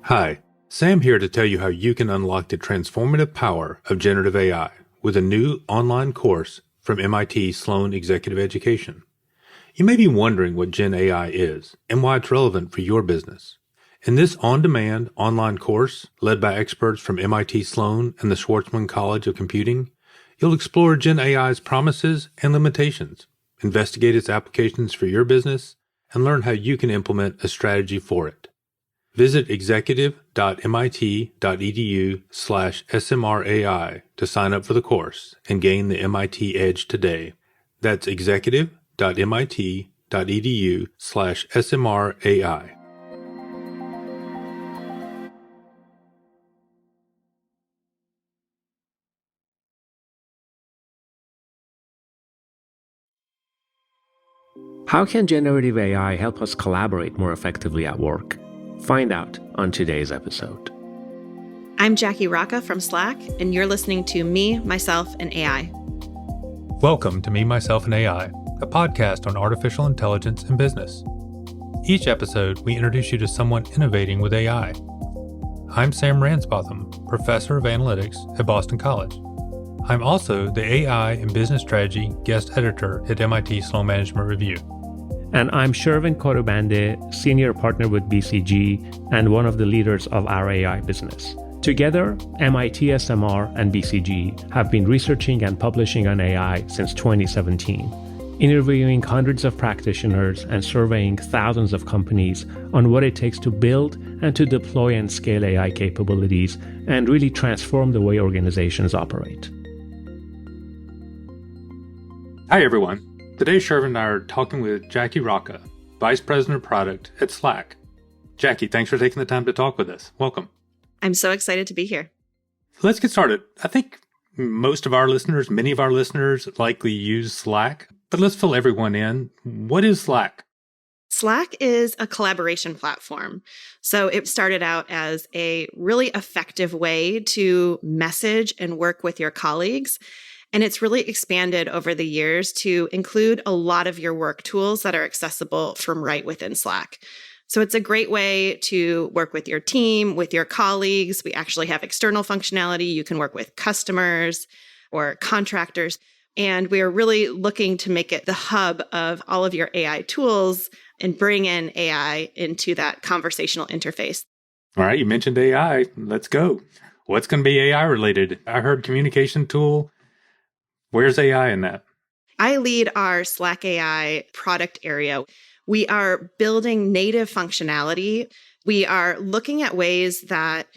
Hi, Sam here to tell you how you can unlock the transformative power of generative AI with a new online course from MIT Sloan Executive Education. You may be wondering what Gen AI is and why it's relevant for your business. In this on-demand online course, led by experts from MIT Sloan and the Schwarzman College of Computing, you'll explore Gen AI's promises and limitations, investigate its applications for your business, and learn how you can implement a strategy for it. Visit executive.mit.edu/SMRAI to sign up for the course and gain the MIT edge today. That's executive.mit.edu/SMRAI. How can generative AI help us collaborate more effectively at work? Find out on today's episode. I'm Jackie Rocca from Slack, and you're listening to Me, Myself, and AI. Welcome to Me, Myself, and AI, a podcast on artificial intelligence and business. Each episode, we introduce you to someone innovating with AI. I'm Sam Ransbotham, Professor of Analytics at Boston College. I'm also the AI and Business Strategy Guest Editor at MIT Sloan Management Review. And I'm Shervin Kodobande, Senior Partner with BCG and one of the leaders of our AI business. Together, MIT SMR and BCG have been researching and publishing on AI since 2017, interviewing hundreds of practitioners and surveying thousands of companies on what it takes to build and to deploy and scale AI capabilities and really transform the way organizations operate. Hi, everyone. Today, Shervin and I are talking with Jackie Rocca, Vice President of Product at Slack. Jackie, thanks for taking the time to talk with us. Welcome. I'm so excited to be here. Let's get started. I think many of our listeners likely use Slack, but let's fill everyone in. What is Slack? Slack is a collaboration platform. So it started out as a really effective way to message and work with your colleagues. And it's really expanded over the years to include a lot of your work tools that are accessible from right within Slack. So it's a great way to work with your team, with your colleagues. We actually have external functionality. You can work with customers or contractors. And we are really looking to make it the hub of all of your AI tools and bring in AI into that conversational interface. All right, you mentioned AI. Let's go. What's going to be AI related? I heard communication tool. Where's AI in that? I lead our Slack AI product area. We are building native functionality. We are looking at ways that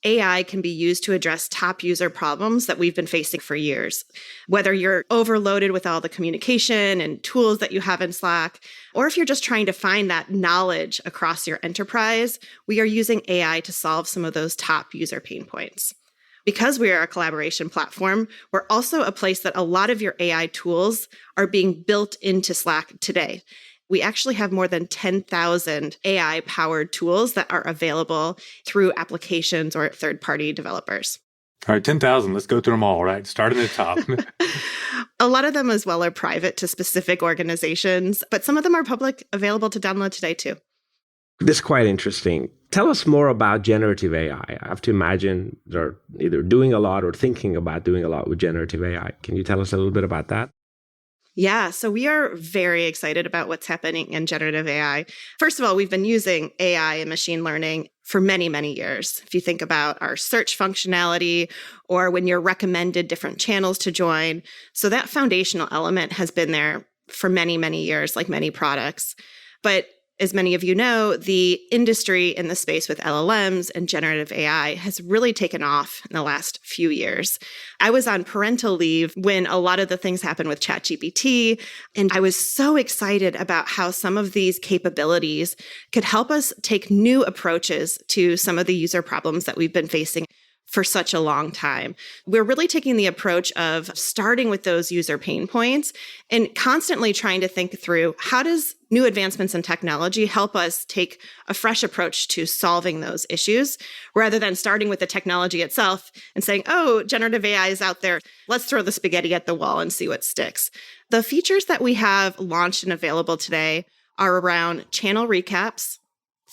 AI can be used to address top user problems that we've been facing for years. Whether you're overloaded with all the communication and tools that you have in Slack, or if you're just trying to find that knowledge across your enterprise, we are using AI to solve some of those top user pain points. Because we are a collaboration platform, we're also a place that a lot of your AI tools are being built into Slack today. We actually have more than 10,000 AI-powered tools that are available through applications or third-party developers. All right, 10,000. Let's go through them all, right? Starting at the top. A lot of them as well are private to specific organizations, but some of them are public, available to download today too. This is quite interesting. Tell us more about generative AI. I have to imagine they're either doing a lot or thinking about doing a lot with generative AI. Can you tell us a little bit about that? Yeah, so we are very excited about what's happening in generative AI. First of all, we've been using AI and machine learning for many, many years. If you think about our search functionality or when you're recommended different channels to join. So that foundational element has been there for many, many years, like many products. But as many of you know, the industry in the space with LLMs and generative AI has really taken off in the last few years. I was on parental leave when a lot of the things happened with ChatGPT, and I was so excited about how some of these capabilities could help us take new approaches to some of the user problems that we've been facing for such a long time. We're really taking the approach of starting with those user pain points and constantly trying to think through how does new advancements in technology help us take a fresh approach to solving those issues rather than starting with the technology itself and saying, oh, generative AI is out there. Let's throw the spaghetti at the wall and see what sticks. The features that we have launched and available today are around channel recaps,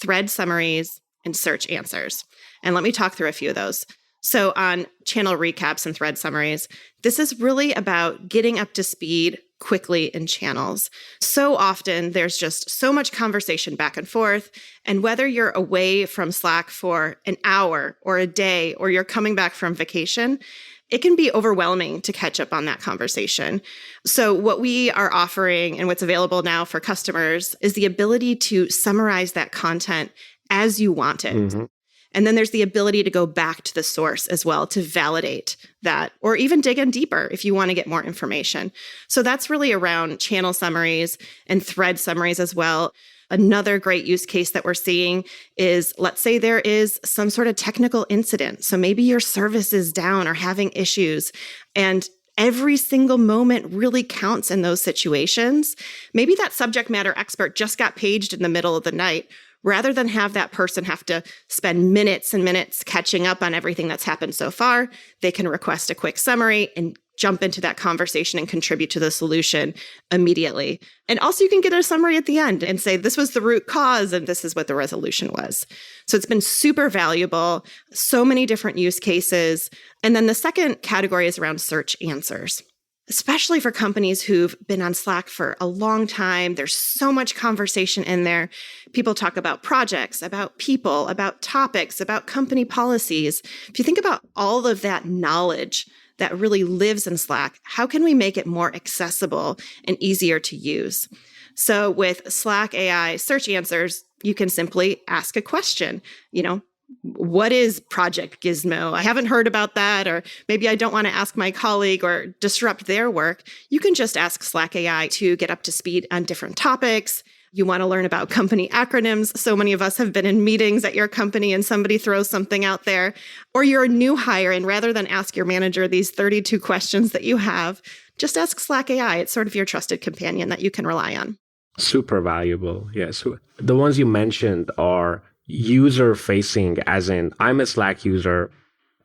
thread summaries, and search answers. And let me talk through a few of those. So on channel recaps and thread summaries, this is really about getting up to speed quickly in channels. So often there's just so much conversation back and forth. And whether you're away from Slack for an hour or a day, or you're coming back from vacation, it can be overwhelming to catch up on that conversation. So what we are offering and what's available now for customers is the ability to summarize that content as you want it. Mm-hmm. And then there's the ability to go back to the source as well to validate that, or even dig in deeper if you want to get more information. So that's really around channel summaries and thread summaries as well. Another great use case that we're seeing is, let's say there is some sort of technical incident. So maybe your service is down or having issues, and every single moment really counts in those situations. Maybe that subject matter expert just got paged in the middle of the night. Rather than have that person have to spend minutes and minutes catching up on everything that's happened so far, they can request a quick summary and jump into that conversation and contribute to the solution immediately. And also you can get a summary at the end and say, this was the root cause and this is what the resolution was. So it's been super valuable, so many different use cases. And then the second category is around search answers. Especially for companies who've been on Slack for a long time. There's so much conversation in there. People talk about projects, about people, about topics, about company policies. If you think about all of that knowledge that really lives in Slack, how can we make it more accessible and easier to use? So with Slack AI search answers, you can simply ask a question, what is Project Gizmo? I haven't heard about that, or maybe I don't want to ask my colleague or disrupt their work. You can just ask Slack AI to get up to speed on different topics. You want to learn about company acronyms. So many of us have been in meetings at your company and somebody throws something out there. Or you're a new hire, and rather than ask your manager these 32 questions that you have, just ask Slack AI. It's sort of your trusted companion that you can rely on. Super valuable. Yes. The ones you mentioned are user facing, as in I'm a Slack user,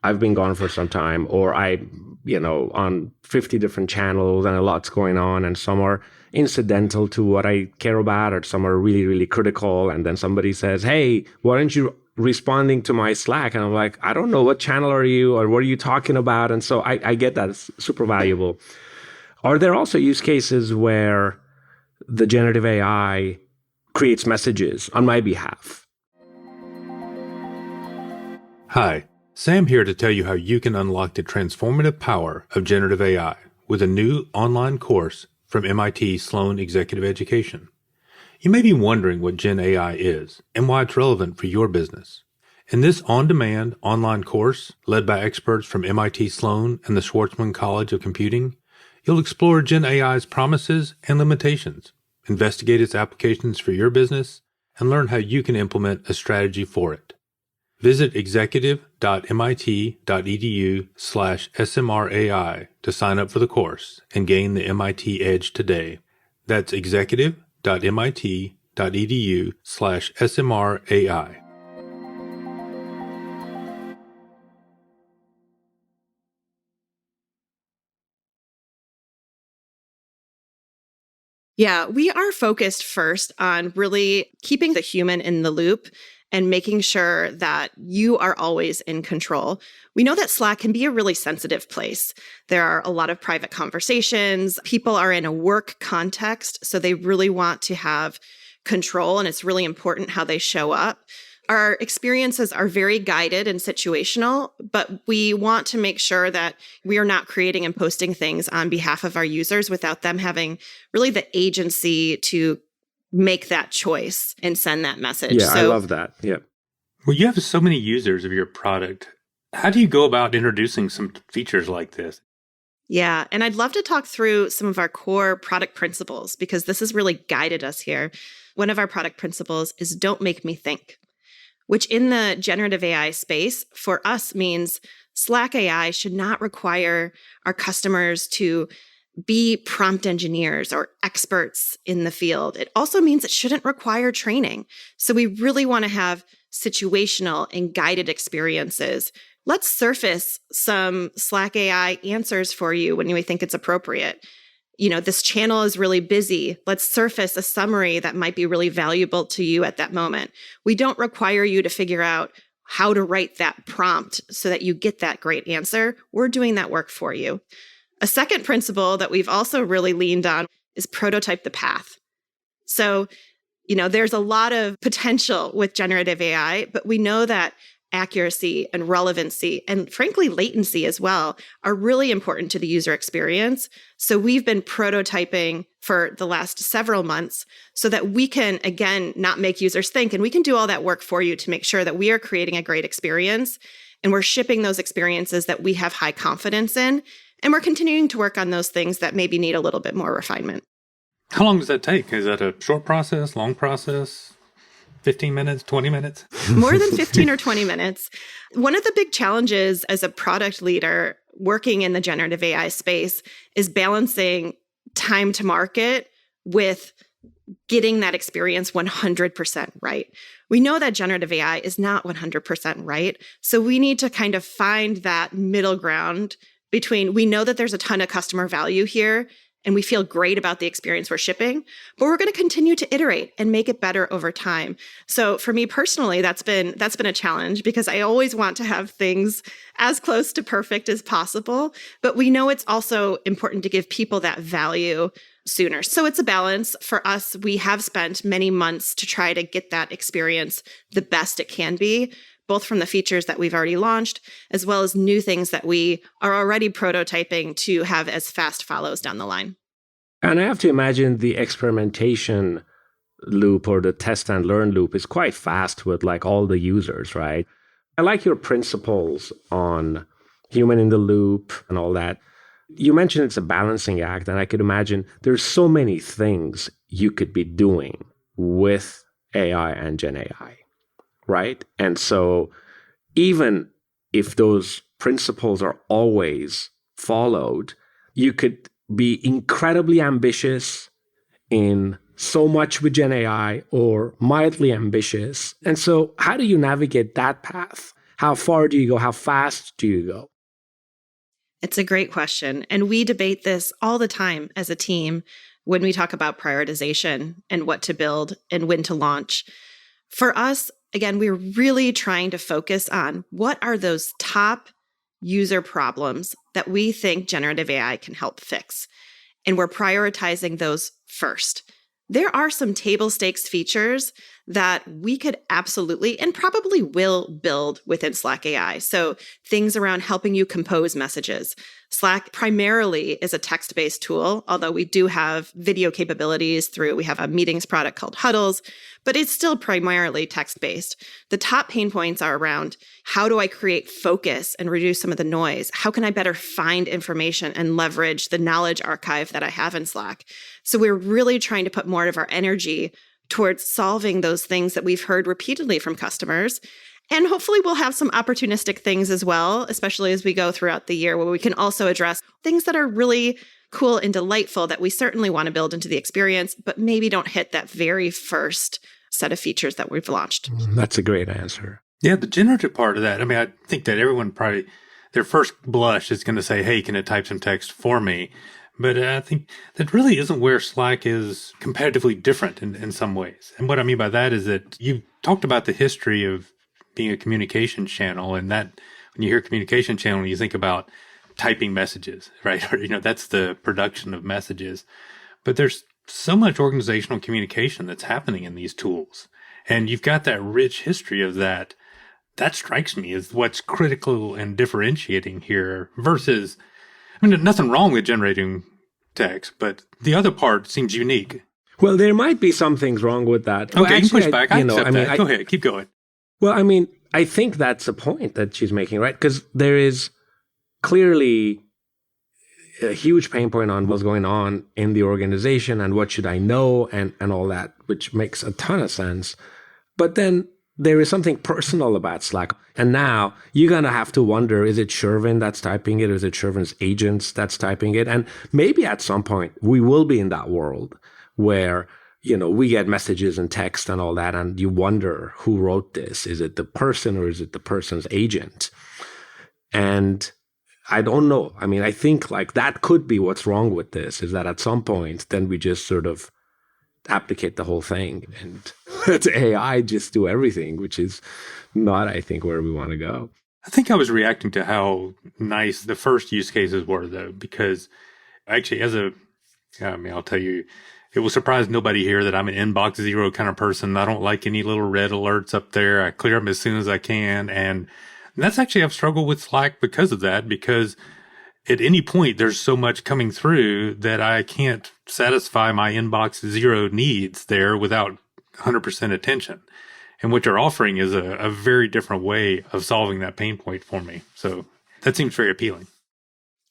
I've been gone for some time, or on 50 different channels and a lot's going on, and some are incidental to what I care about, or some are really, really critical. And then somebody says, hey, why aren't you responding to my Slack? And I'm like, I don't know, what channel are you, or what are you talking about? And so I get that. It's super valuable. Are there also use cases where the generative AI creates messages on my behalf? Hi, Sam here to tell you how you can unlock the transformative power of generative AI with a new online course from MIT Sloan Executive Education. You may be wondering what Gen AI is and why it's relevant for your business. In this on-demand online course, led by experts from MIT Sloan and the Schwarzman College of Computing, you'll explore Gen AI's promises and limitations, investigate its applications for your business, and learn how you can implement a strategy for it. Visit executive.mit.edu/SMRAI to sign up for the course and gain the MIT edge today. That's executive.mit.edu/SMRAI. Yeah, we are focused first on really keeping the human in the loop and making sure that you are always in control. We know that Slack can be a really sensitive place. There are a lot of private conversations. People are in a work context, so they really want to have control, and it's really important how they show up. Our experiences are very guided and situational, but we want to make sure that we are not creating and posting things on behalf of our users without them having really the agency to make that choice and send that message. Yeah, I love that. Yeah. Well, you have so many users of your product. How do you go about introducing some features like this? Yeah, and I'd love to talk through some of our core product principles, because this has really guided us here. One of our product principles is don't make me think, which in the generative AI space for us means Slack AI should not require our customers to be prompt engineers or experts in the field. It also means it shouldn't require training. So we really want to have situational and guided experiences. Let's surface some Slack AI answers for you when we think it's appropriate. this channel is really busy. Let's surface a summary that might be really valuable to you at that moment. We don't require you to figure out how to write that prompt so that you get that great answer. We're doing that work for you. A second principle that we've also really leaned on is prototype the path. So, there's a lot of potential with generative AI, but we know that accuracy and relevancy and frankly latency as well are really important to the user experience. So we've been prototyping for the last several months so that we can, again, not make users think, and we can do all that work for you to make sure that we are creating a great experience and we're shipping those experiences that we have high confidence in. And we're continuing to work on those things that maybe need a little bit more refinement. How long does that take? Is that a short process, long process? 15 minutes, 20 minutes? More than 15 or 20 minutes. One of the big challenges as a product leader working in the generative AI space is balancing time to market with getting that experience 100% right. We know that generative AI is not 100% right. So we need to kind of find that middle ground between, we know that there's a ton of customer value here, and we feel great about the experience we're shipping, but we're going to continue to iterate and make it better over time. So for me personally, that's been a challenge because I always want to have things as close to perfect as possible, but we know it's also important to give people that value sooner. So it's a balance. For us, we have spent many months to try to get that experience the best it can be, both from the features that we've already launched, as well as new things that we are already prototyping to have as fast follows down the line. And I have to imagine the experimentation loop or the test and learn loop is quite fast with like all the users, right? I like your principles on human in the loop and all that. You mentioned it's a balancing act, and I could imagine there's so many things you could be doing with AI and Gen AI. Right? And so even if those principles are always followed, you could be incredibly ambitious in so much with Gen AI or mildly ambitious. And so how do you navigate that path? How far do you go? How fast do you go? It's a great question. And we debate this all the time as a team when we talk about prioritization and what to build and when to launch. For us, again, we're really trying to focus on what are those top user problems that we think generative AI can help fix. And we're prioritizing those first. There are some table stakes features that we could absolutely and probably will build within Slack AI. So things around helping you compose messages. Slack primarily is a text-based tool, although we do have video capabilities we have a meetings product called Huddles, but it's still primarily text-based. The top pain points are around how do I create focus and reduce some of the noise? How can I better find information and leverage the knowledge archive that I have in Slack? So we're really trying to put more of our energy towards solving those things that we've heard repeatedly from customers. And hopefully we'll have some opportunistic things as well, especially as we go throughout the year, where we can also address things that are really cool and delightful that we certainly want to build into the experience, but maybe don't hit that very first set of features that we've launched. That's a great answer. Yeah, the generative part of that, I mean, I think that everyone probably, their first blush is going to say, hey, can it type some text for me? But I think that really isn't where Slack is competitively different in some ways. And what I mean by that is that you've talked about the history of being a communication channel, and that when you hear communication channel, you think about typing messages, right? Or, that's the production of messages. But there's so much organizational communication that's happening in these tools. And you've got that rich history of that. That strikes me as what's critical and differentiating here versus, I mean, nothing wrong with generating text, but the other part seems unique. Well, there might be some things wrong with that. Okay, you can push back. I accept that. Go ahead, keep going. Well, I mean, I think that's a point that she's making, right? Because there is clearly a huge pain point on what's going on in the organization and what should I know and all that, which makes a ton of sense. But then there is something personal about Slack. And now you're going to have to wonder, is it Shervin that's typing it? Or is it Shervin's agents that's typing it? And maybe at some point we will be in that world where, we get messages and text and all that, and you wonder who wrote this. Is it the person or is it the person's agent? And I don't know. I mean, I think like that could be what's wrong with this, is that at some point, then we just sort of applicate the whole thing and let AI just do everything, which is not, I think, where we want to go. I think I was reacting to how nice the first use cases were, though, because actually, I'll tell you, it will surprise nobody here that I'm an inbox zero kind of person. I don't like any little red alerts up there. I clear them as soon as I can. And that's actually, I've struggled with Slack because of that, because at any point there's so much coming through that I can't satisfy my inbox zero needs there without 100% attention. And what you're offering is a very different way of solving that pain point for me. So that seems very appealing.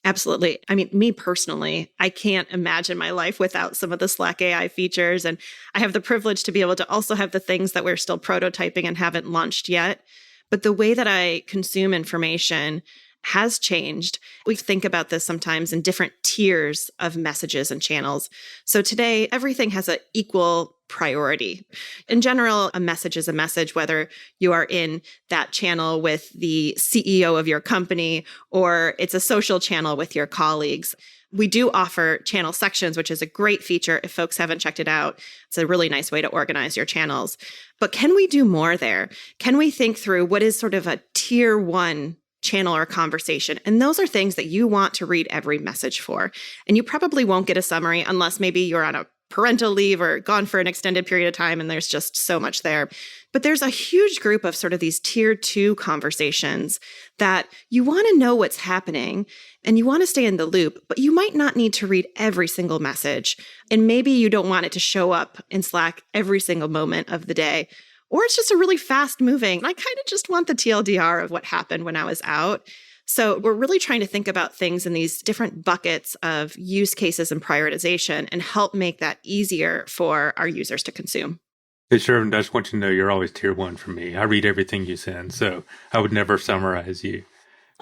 Absolutely. I mean, me personally, I can't imagine my life without some of the Slack AI features. And I have the privilege to be able to also have the things that we're still prototyping and haven't launched yet. But the way that I consume information has changed. We think about this sometimes in different tiers of messages and channels. So today, everything has an equal priority. In general, a message is a message, whether you are in that channel with the CEO of your company or it's a social channel with your colleagues. We do offer channel sections, which is a great feature. If folks haven't checked it out, it's a really nice way to organize your channels. But can we do more there? Can we think through what is sort of a tier one channel or conversation? And those are things that you want to read every message for. And you probably won't get a summary unless maybe you're on a parental leave or gone for an extended period of time and there's just so much there. But there's a huge group of sort of these tier two conversations that you want to know what's happening and you want to stay in the loop, but you might not need to read every single message. And maybe you don't want it to show up in Slack every single moment of the day. Or it's just a really fast moving. I kind of just want the TLDR of what happened when I was out. So we're really trying to think about things in these different buckets of use cases and prioritization and help make that easier for our users to consume. Hey, Shervin, I just want you to know you're always tier one for me. I read everything you send, so I would never summarize you.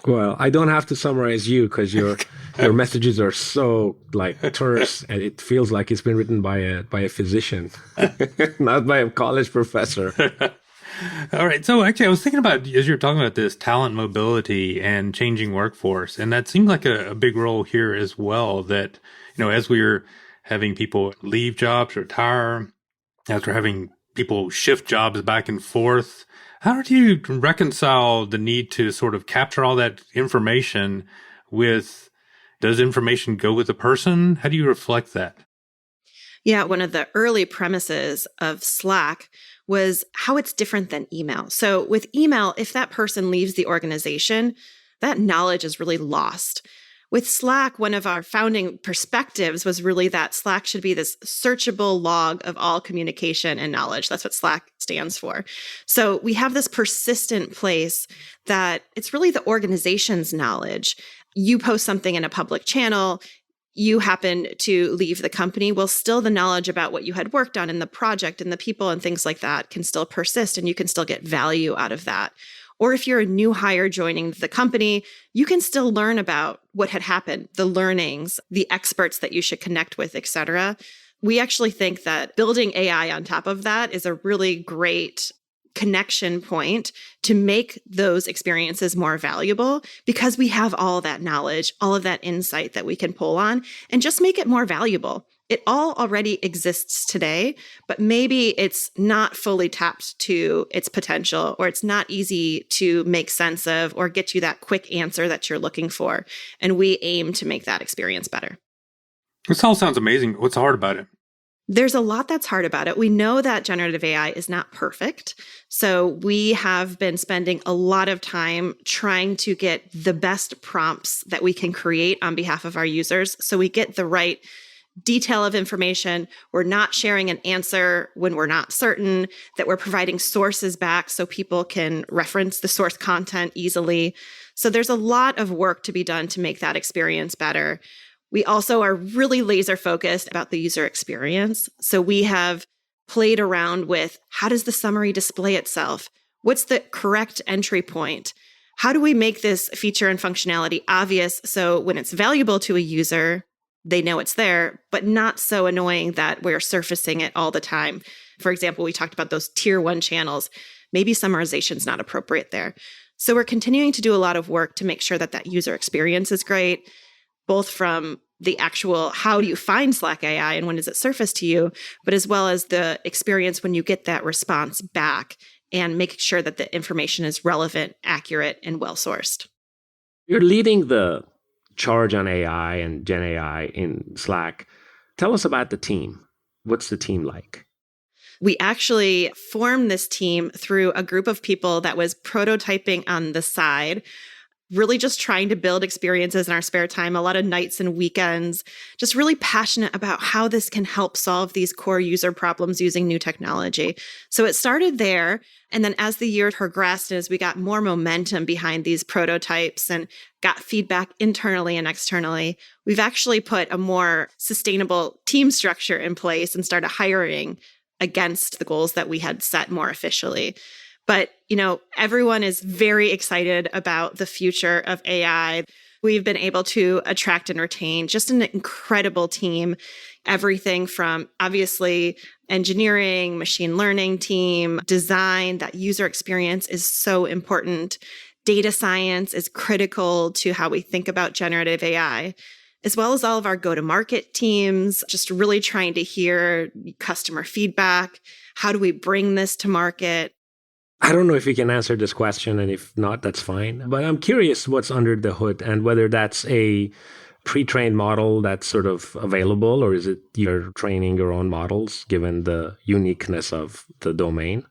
Well, I don't have to summarize you because your messages are so like terse, and it feels like it's been written by a physician, not by a college professor. All right. So actually, I was thinking about, as you're talking about this, talent mobility and changing workforce, and that seemed like a big role here as well, that, as we're having people leave jobs, retire, as we're having people shift jobs back and forth, how do you reconcile the need to sort of capture all that information with, does information go with the person? How do you reflect that? Yeah, one of the early premises of Slack was how it's different than email. So with email, if that person leaves the organization, that knowledge is really lost. With Slack, one of our founding perspectives was really that Slack should be this searchable log of all communication and knowledge. That's what Slack stands for. So we have this persistent place that it's really the organization's knowledge. You post something in a public channel, you happen to leave the company, well, still the knowledge about what you had worked on in the project and the people and things like that can still persist, and you can still get value out of that. Or if you're a new hire joining the company, you can still learn about what had happened, the learnings, the experts that you should connect with, et cetera. We actually think that building AI on top of that is a really great connection point to make those experiences more valuable, because we have all that knowledge, all of that insight that we can pull on and just make it more valuable. It all already exists today, but maybe it's not fully tapped to its potential, or it's not easy to make sense of or get you that quick answer that you're looking for. And we aim to make that experience better. This all sounds amazing. What's hard about it? There's a lot that's hard about it. We know that generative AI is not perfect. So we have been spending a lot of time trying to get the best prompts that we can create on behalf of our users, so we get the right detail of information. We're not sharing an answer when we're not certain, that we're providing sources back so people can reference the source content easily. So there's a lot of work to be done to make that experience better. We also are really laser focused about the user experience. So we have played around with, how does the summary display itself? What's the correct entry point? How do we make this feature and functionality obvious so when it's valuable to a user, they know it's there, but not so annoying that we're surfacing it all the time? For example, we talked about those tier one channels. Maybe summarization is not appropriate there. So we're continuing to do a lot of work to make sure that that user experience is great, both from the actual how do you find Slack AI and when does it surface to you, but as well as the experience when you get that response back and making sure that the information is relevant, accurate, and well-sourced. You're leading the charge on AI and Gen AI in Slack. Tell us about the team. What's the team like? We actually formed this team through a group of people that was prototyping on the side, really just trying to build experiences in our spare time, a lot of nights and weekends, just really passionate about how this can help solve these core user problems using new technology. So it started there. And then as the year progressed, as we got more momentum behind these prototypes and got feedback internally and externally, we've actually put a more sustainable team structure in place and started hiring against the goals that we had set more officially. But, everyone is very excited about the future of AI. We've been able to attract and retain just an incredible team, everything from obviously engineering, machine learning team, design. That user experience is so important. Data science is critical to how we think about generative AI, as well as all of our go-to-market teams, just really trying to hear customer feedback. How do we bring this to market? I don't know if you can answer this question, and if not, that's fine. But I'm curious what's under the hood and whether that's a pre-trained model that's sort of available, or is it you're training your own models given the uniqueness of the domain?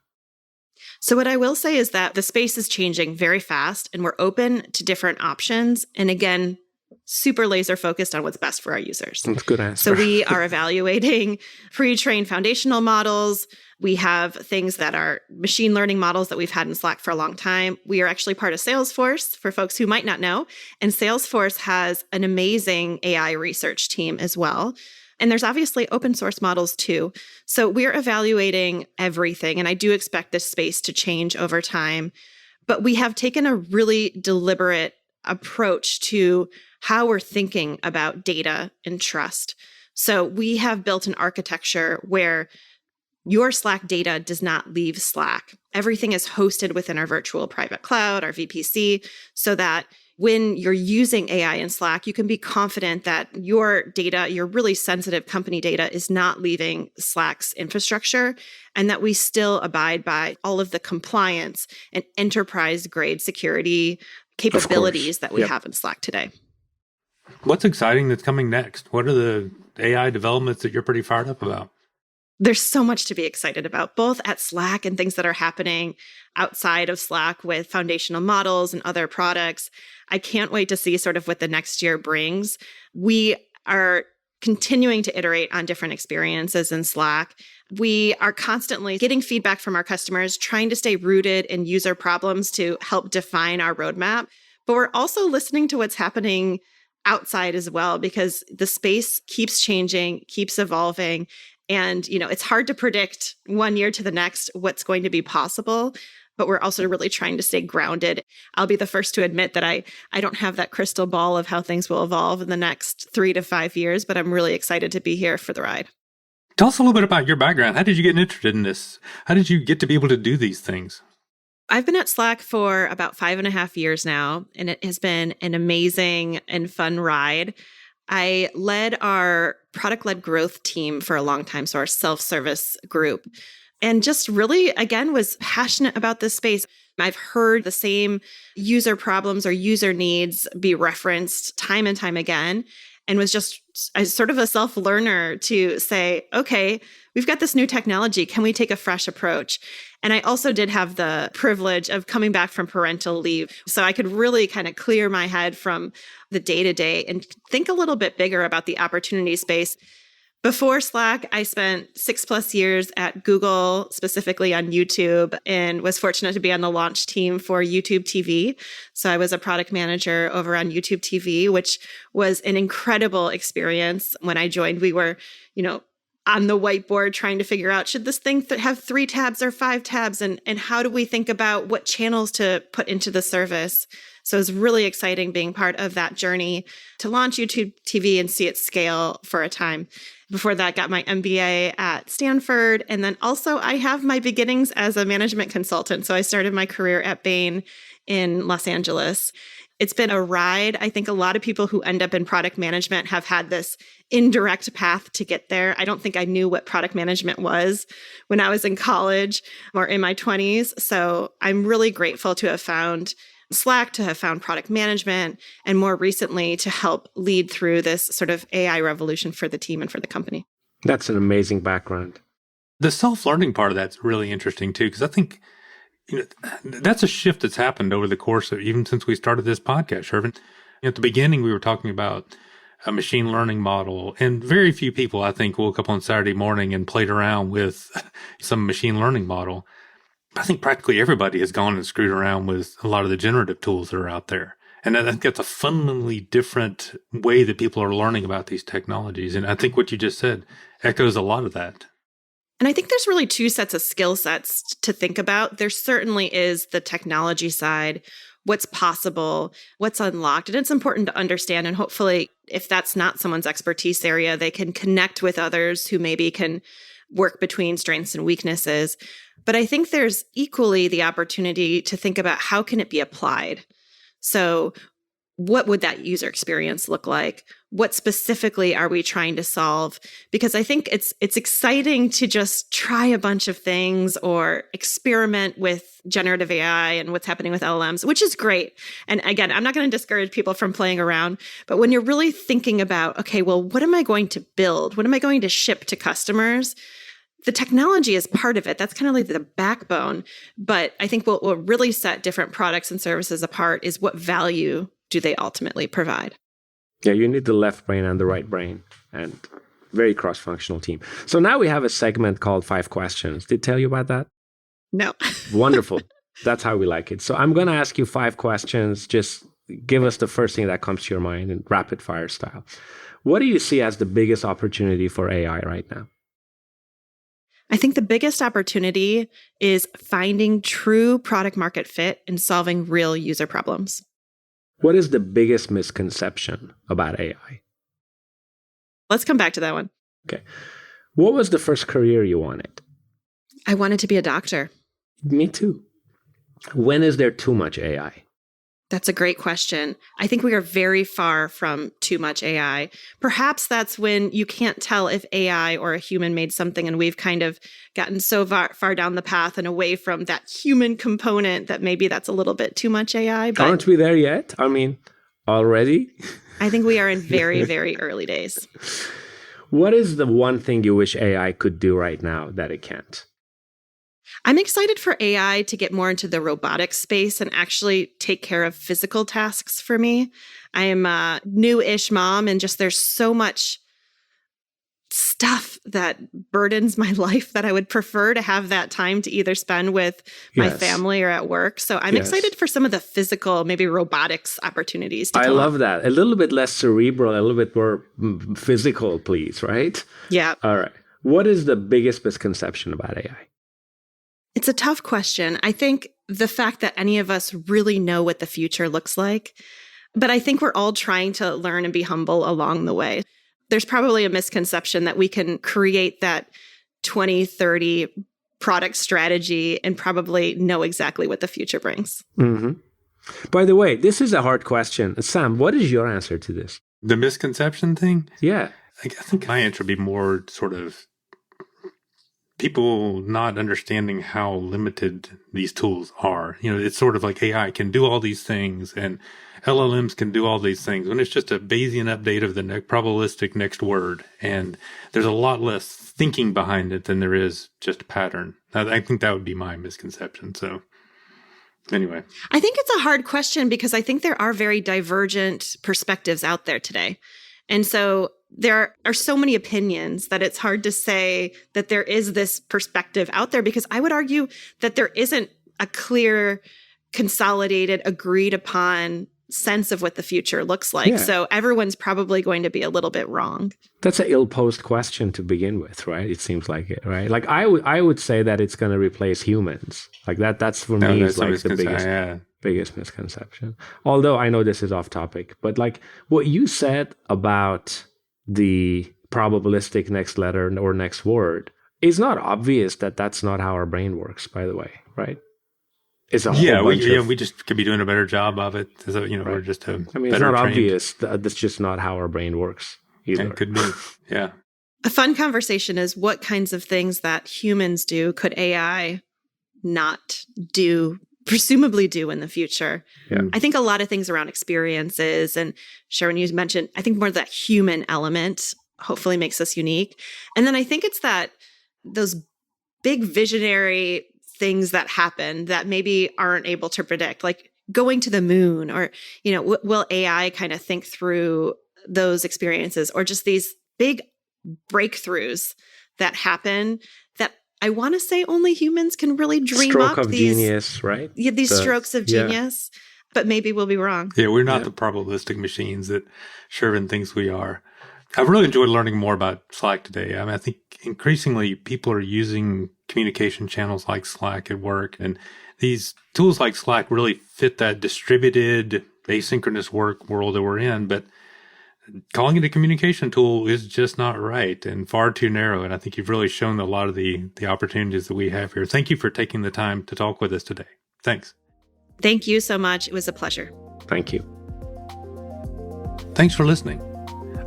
So what I will say is that the space is changing very fast, and we're open to different options. And again, super laser focused on what's best for our users. That's a good answer. So we are evaluating pre-trained foundational models. We have things that are machine learning models that we've had in Slack for a long time. We are actually part of Salesforce, for folks who might not know. And Salesforce has an amazing AI research team as well. And there's obviously open source models too. So we're evaluating everything. And I do expect this space to change over time. But we have taken a really deliberate approach to how we're thinking about data and trust. So we have built an architecture where your Slack data does not leave Slack. Everything is hosted within our virtual private cloud, our VPC, so that when you're using AI in Slack, you can be confident that your data, your really sensitive company data, is not leaving Slack's infrastructure, and that we still abide by all of the compliance and enterprise-grade security capabilities that we have in Slack today. What's exciting that's coming next? What are the AI developments that you're pretty fired up about? There's so much to be excited about, both at Slack and things that are happening outside of Slack with foundational models and other products. I can't wait to see sort of what the next year brings. We are continuing to iterate on different experiences in Slack. We are constantly getting feedback from our customers, trying to stay rooted in user problems to help define our roadmap. But we're also listening to what's happening outside as well, because the space keeps changing, keeps evolving. And, it's hard to predict 1 year to the next what's going to be possible, but we're also really trying to stay grounded. I'll be the first to admit that I don't have that crystal ball of how things will evolve in the next 3 to 5 years, but I'm really excited to be here for the ride. Tell us a little bit about your background. How did you get interested in this? How did you get to be able to do these things? I've been at Slack for about 5.5 years now, and it has been an amazing and fun ride. I led our product-led growth team for a long time, so our self-service group, and just really, again, was passionate about this space. I've heard the same user problems or user needs be referenced time and time again, and was just sort of a self-learner to say, okay, we've got this new technology. Can we take a fresh approach? And I also did have the privilege of coming back from parental leave. So I could really kind of clear my head from the day-to-day and think a little bit bigger about the opportunity space. Before Slack, I spent 6+ years at Google, specifically on YouTube, and was fortunate to be on the launch team for YouTube TV. So I was a product manager over on YouTube TV, which was an incredible experience. When I joined, we were, on the whiteboard trying to figure out, should this thing have 3 tabs or 5 tabs? And how do we think about what channels to put into the service? So it was really exciting being part of that journey to launch YouTube TV and see it scale for a time. Before that, got my MBA at Stanford. And then also I have my beginnings as a management consultant. So I started my career at Bain in Los Angeles. It's been a ride. I think a lot of people who end up in product management have had this indirect path to get there. I don't think I knew what product management was when I was in college or in my 20s. So I'm really grateful to have found Slack, to have found product management, and more recently to help lead through this sort of AI revolution for the team and for the company. That's an amazing background. The self-learning part of that's really interesting too, because I think that's a shift that's happened over the course of even since we started this podcast, Shervin. At the beginning, we were talking about a machine learning model, and very few people, I think, woke up on Saturday morning and played around with some machine learning model. I think practically everybody has gone and screwed around with a lot of the generative tools that are out there. And I think that's a fundamentally different way that people are learning about these technologies. And I think what you just said echoes a lot of that. And I think there's really two sets of skill sets to think about. There certainly is the technology side, what's possible, what's unlocked. And it's important to understand. And hopefully, if that's not someone's expertise area, they can connect with others who maybe can work between strengths and weaknesses. But I think there's equally the opportunity to think about how can it be applied. So what would that user experience look like? What specifically are we trying to solve? Because I think it's exciting to just try a bunch of things or experiment with generative AI and what's happening with LLMs, which is great. And again, I'm not going to discourage people from playing around, but when you're really thinking about, okay, well, what am I going to build? What am I going to ship to customers? The technology is part of it. That's kind of like the backbone. But I think what will really set different products and services apart is what value do they ultimately provide? Yeah, you need the left brain and the right brain, and very cross-functional team. So now we have a segment called 5 Questions. Did I tell you about that? No. Wonderful. That's how we like it. So I'm going to ask you 5 questions. Just give us the first thing that comes to your mind in rapid fire style. What do you see as the biggest opportunity for AI right now? I think the biggest opportunity is finding true product market fit and solving real user problems. What is the biggest misconception about AI? Let's come back to that one. Okay. What was the first career you wanted? I wanted to be a doctor. Me too. When is there too much AI? That's a great question. I think we are very far from too much AI. Perhaps that's when you can't tell if AI or a human made something, and we've kind of gotten so far down the path and away from that human component that maybe that's a little bit too much AI. But aren't we there yet? I mean, already? I think we are in very, very early days. What is the one thing you wish AI could do right now that it can't? I'm excited for AI to get more into the robotics space and actually take care of physical tasks for me. I am a new-ish mom, and just there's so much stuff that burdens my life that I would prefer to have that time to either spend with my family or at work. So I'm excited for some of the physical, maybe robotics opportunities to come I love that. A little bit less cerebral, a little bit more physical, please, right? Yeah. All right. What is the biggest misconception about AI? It's a tough question. I think the fact that any of us really know what the future looks like, but I think we're all trying to learn and be humble along the way. There's probably a misconception that we can create that 2030 product strategy and probably know exactly what the future brings. Mm-hmm. By the way, this is a hard question. Sam, what is your answer to this? The misconception thing? Yeah. I think my answer would be more sort of people not understanding how limited these tools are. It's sort of like AI can do all these things and LLMs can do all these things when it's just a Bayesian update of the probabilistic next word. And there's a lot less thinking behind it than there is just a pattern. I think that would be my misconception. So anyway. I think it's a hard question because I think there are very divergent perspectives out there today. And so there are so many opinions that it's hard to say that there is this perspective out there, because I would argue that there isn't a clear, consolidated, agreed upon sense of what the future looks like. Yeah. So everyone's probably going to be a little bit wrong. That's an ill-posed question to begin with, right? It seems like it, right? Like I would say that it's going to replace humans. Like that's for me is like the biggest misconception. Although I know this is off topic, but like what you said about the probabilistic next letter or next word. It's not obvious that that's not how our brain works, by the way, right? It's a whole bunch of... we just could be doing a better job of it. So, right. We're just it's better not trained. obvious. That's just not how our brain works either. It could be, yeah. A fun conversation is what kinds of things that humans do could AI not do, presumably do in the future. Yeah. I think a lot of things around experiences, and Sharon, you mentioned, I think more that human element hopefully makes us unique. And then I think it's that those big visionary things that happen that maybe aren't able to predict, like going to the moon, or, will AI kind of think through those experiences, or just these big breakthroughs that happen that I want to say only humans can really dream Stroke up of these genius, right? Yeah, these strokes of genius, but maybe we'll be wrong. Yeah, we're not the probabilistic machines that Shervin thinks we are. I've really enjoyed learning more about Slack today. I think increasingly people are using communication channels like Slack at work, and these tools like Slack really fit that distributed asynchronous work world that we're in, but calling it a communication tool is just not right and far too narrow. And I think you've really shown a lot of the opportunities that we have here. Thank you for taking the time to talk with us today. Thanks. Thank you so much. It was a pleasure. Thank you. Thanks for listening.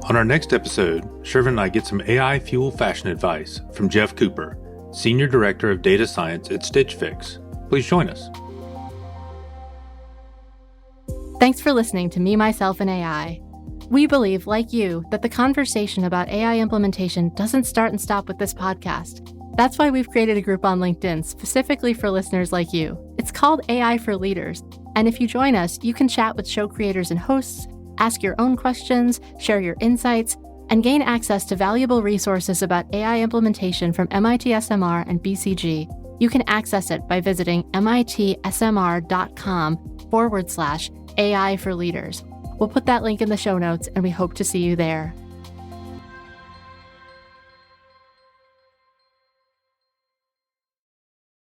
On our next episode, Shervin and I get some AI fuel fashion advice from Jeff Cooper, Senior Director of Data Science at Stitch Fix. Please join us. Thanks for listening to Me, Myself, and AI. We believe, like you, that the conversation about AI implementation doesn't start and stop with this podcast. That's why we've created a group on LinkedIn specifically for listeners like you. It's called AI for Leaders. And if you join us, you can chat with show creators and hosts, ask your own questions, share your insights, and gain access to valuable resources about AI implementation from MIT SMR and BCG. You can access it by visiting mitsmr.com/AI for Leaders. We'll put that link in the show notes, and we hope to see you there.